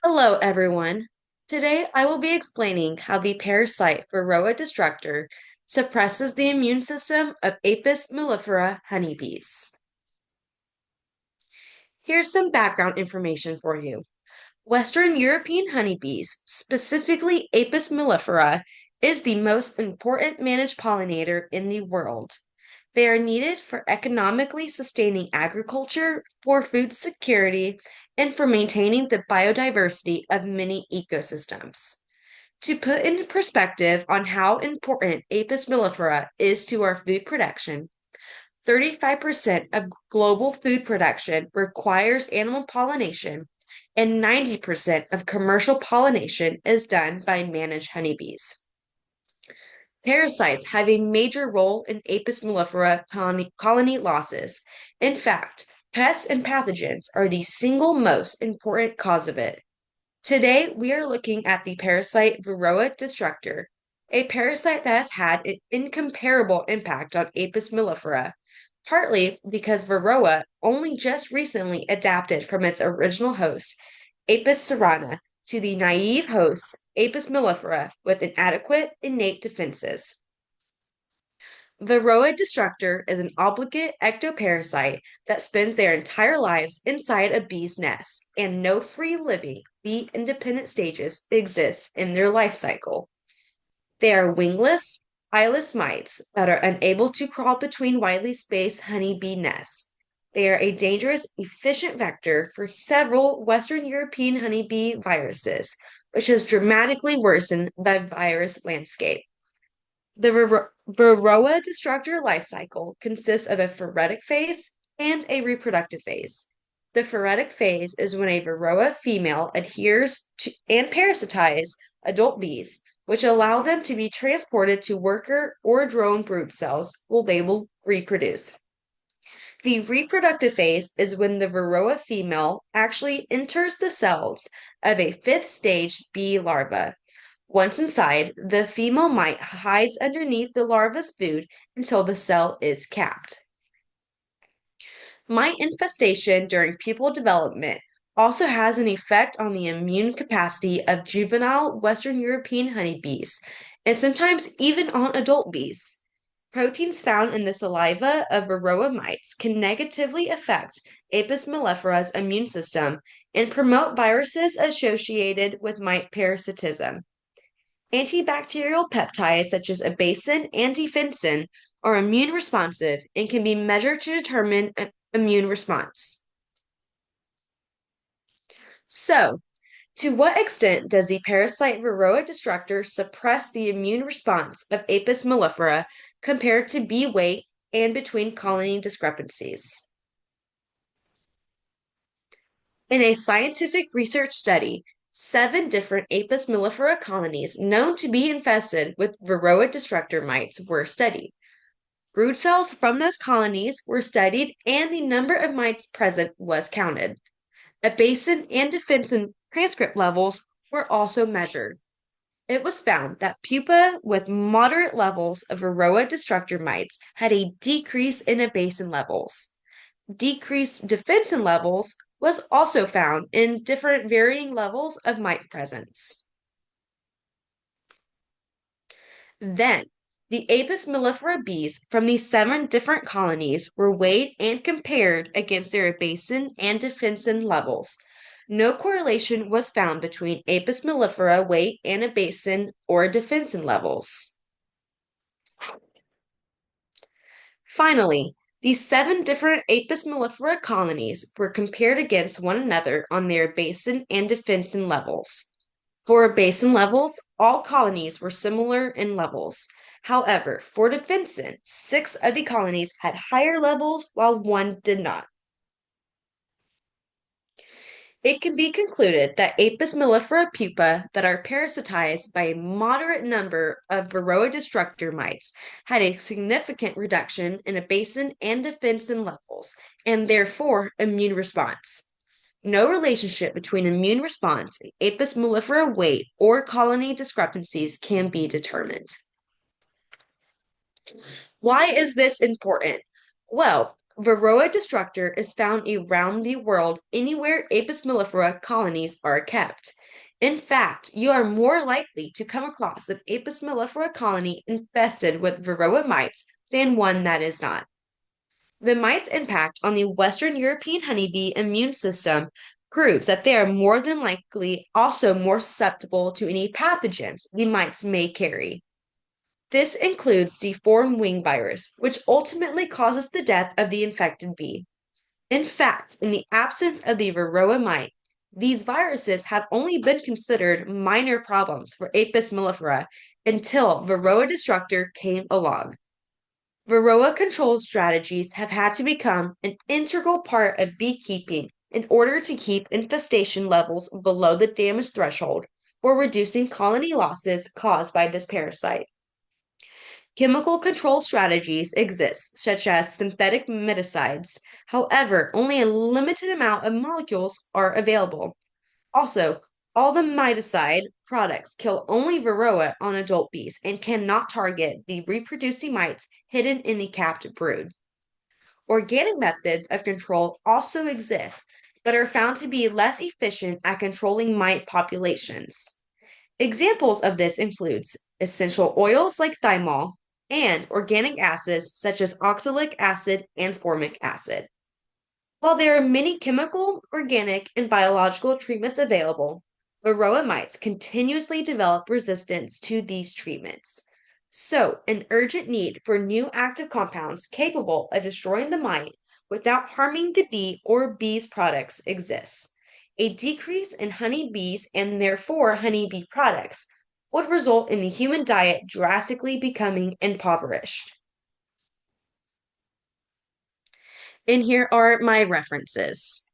Hello, everyone. Today I will be explaining how the parasite Varroa destructor suppresses the immune system of Apis mellifera honeybees. Here's some background information for you. Western European honeybees, specifically Apis mellifera, is the most important managed pollinator in the world. They are needed for economically sustaining agriculture, for food security, and for maintaining the biodiversity of many ecosystems. To put into perspective on how important Apis mellifera is to our food production, 35% of global food production requires animal pollination, and 90% of commercial pollination is done by managed honeybees. Parasites have a major role in Apis mellifera colony losses. In fact, pests and pathogens are the single most important cause of it. Today, we are looking at the parasite Varroa destructor, a parasite that has had an incomparable impact on Apis mellifera, partly because Varroa only just recently adapted from its original host, Apis cerana, to the naive host, Apis mellifera, with inadequate innate defenses. Varroa destructor is an obligate ectoparasite that spends their entire lives inside a bee's nest, and no free living bee independent stages exist in their life cycle. They are wingless, eyeless mites that are unable to crawl between widely spaced honeybee nests. They are a dangerous, efficient vector for several Western European honeybee viruses, which has dramatically worsened the virus landscape. The Varroa destructor life cycle consists of a phoretic phase and a reproductive phase. The phoretic phase is when a Varroa female adheres to and parasitizes adult bees, which allow them to be transported to worker or drone brood cells while they will reproduce. The reproductive phase is when the Varroa female actually enters the cells of a fifth stage bee larva. Once inside, the female mite hides underneath the larva's food until the cell is capped. Mite infestation during pupal development also has an effect on the immune capacity of juvenile Western European honeybees, and sometimes even on adult bees. Proteins found in the saliva of Varroa mites can negatively affect Apis mellifera's immune system and promote viruses associated with mite parasitism. Antibacterial peptides such as abacin and defensin are immune responsive and can be measured to determine an immune response. So, to what extent does the parasite Varroa destructor suppress the immune response of Apis mellifera compared to bee weight and between colony discrepancies? In a scientific research study, 7 different Apis mellifera colonies known to be infested with Varroa destructor mites were studied. Brood cells from those colonies were studied and the number of mites present was counted. Abacin and defensin transcript levels were also measured. It was found that pupa with moderate levels of Varroa destructor mites had a decrease in abacin levels. Decreased defensin levels was also found in different varying levels of mite presence. Then, the Apis mellifera bees from these 7 different colonies were weighed and compared against their abacin and defensin levels. No correlation was found between Apis mellifera weight and abacin or defensin levels. Finally, these 7 different Apis mellifera colonies were compared against one another on their abacin and defensin levels. For basin levels, all colonies were similar in levels. However, for defensin, 6 of the colonies had higher levels while one did not. It can be concluded that Apis mellifera pupa that are parasitized by a moderate number of Varroa destructor mites had a significant reduction in abacin and defensin levels, and therefore immune response. No relationship between immune response, Apis mellifera weight, or colony discrepancies can be determined. Why is this important? Well, Varroa destructor is found around the world anywhere Apis mellifera colonies are kept. In fact, you are more likely to come across an Apis mellifera colony infested with Varroa mites than one that is not. The mites' impact on the Western European honeybee immune system proves that they are more than likely also more susceptible to any pathogens the mites may carry. This includes deformed wing virus, which ultimately causes the death of the infected bee. In fact, in the absence of the Varroa mite, these viruses have only been considered minor problems for Apis mellifera until Varroa destructor came along. Varroa control strategies have had to become an integral part of beekeeping in order to keep infestation levels below the damage threshold or reducing colony losses caused by this parasite. Chemical control strategies exist, such as synthetic miticides. However, only a limited amount of molecules are available. Also, all the miticide products kill only Varroa on adult bees and cannot target the reproducing mites hidden in the capped brood. Organic methods of control also exist, but are found to be less efficient at controlling mite populations. Examples of this includes essential oils like thymol and organic acids such as oxalic acid and formic acid. While there are many chemical, organic, and biological treatments available, Varroa mites continuously develop resistance to these treatments. So, an urgent need for new active compounds capable of destroying the mite without harming the bee or bee's products exists. A decrease in honeybees and therefore honeybee products would result in the human diet drastically becoming impoverished. And here are my references.